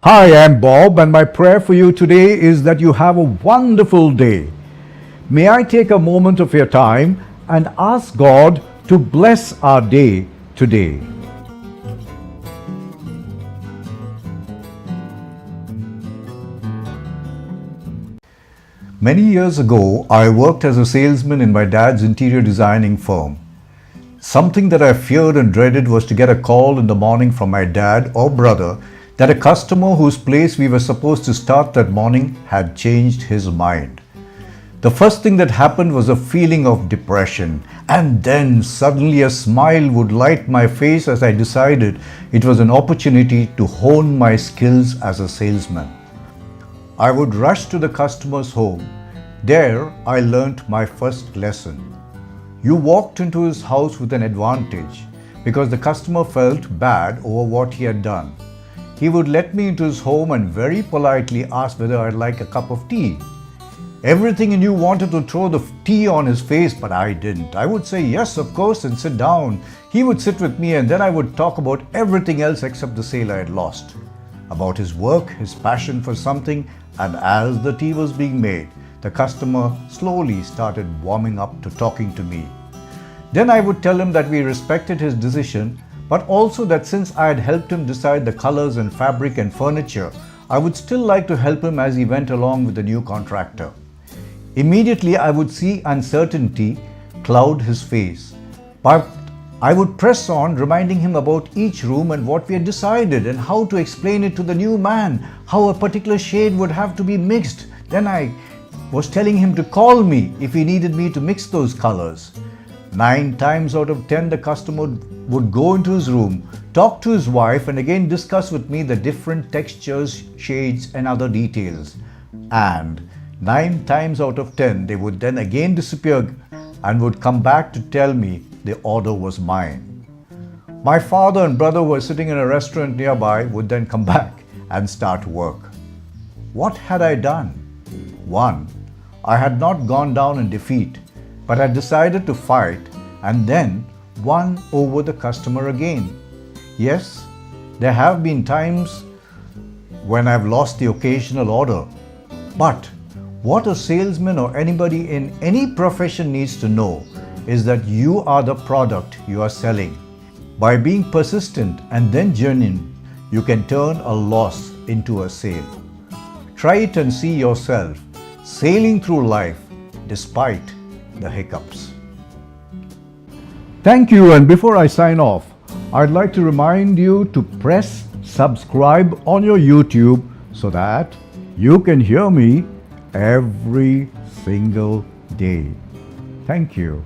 Hi, I'm Bob, and my prayer for you today is that you have a wonderful day. May I take a moment of your time and ask God to bless our day today? Many years ago, I worked as a salesman in my dad's interior designing firm. Something that I feared and dreaded was to get a call in the morning from my dad or brother that a customer whose place we were supposed to start that morning had changed his mind. The first thing that happened was a feeling of depression, and then suddenly a smile would light my face as I decided it was an opportunity to hone my skills as a salesman. I would rush to the customer's home. There, I learnt my first lesson. You walked into his house with an advantage because the customer felt bad over what he had done. He would let me into his home and very politely ask whether I'd like a cup of tea. Everything in you wanted to throw the tea on his face, but I didn't. I would say yes, of course, and sit down. He would sit with me, and then I would talk about everything else except the sale I had lost. About his work, his passion for something, and as the tea was being made, the customer slowly started warming up to talking to me. Then I would tell him that we respected his decision, but also that since I had helped him decide the colors and fabric and furniture, I would still like to help him as he went along with the new contractor. Immediately I would see uncertainty cloud his face, but I would press on, reminding him about each room and what we had decided and how to explain it to the new man, how a particular shade would have to be mixed. Then I was telling him to call me if he needed me to mix those colors. 9 times out of 10, the customer would go into his room, talk to his wife, and again discuss with me the different textures, shades, and other details. And 9 times out of 10, they would then again disappear and would come back to tell me the order was mine. My father and brother who were sitting in a restaurant nearby would then come back and start work. What had I done? 1. I had not gone down in defeat, but had decided to fight and then won over the customer again. Yes, there have been times when I've lost the occasional order, but what a salesman or anybody in any profession needs to know is that you are the product you are selling. By being persistent and then genuine, you can turn a loss into a sale. Try it and see yourself sailing through life despite the hiccups. Thank you, and before I sign off, I'd like to remind you to press subscribe on your YouTube so that you can hear me every single day. Thank you.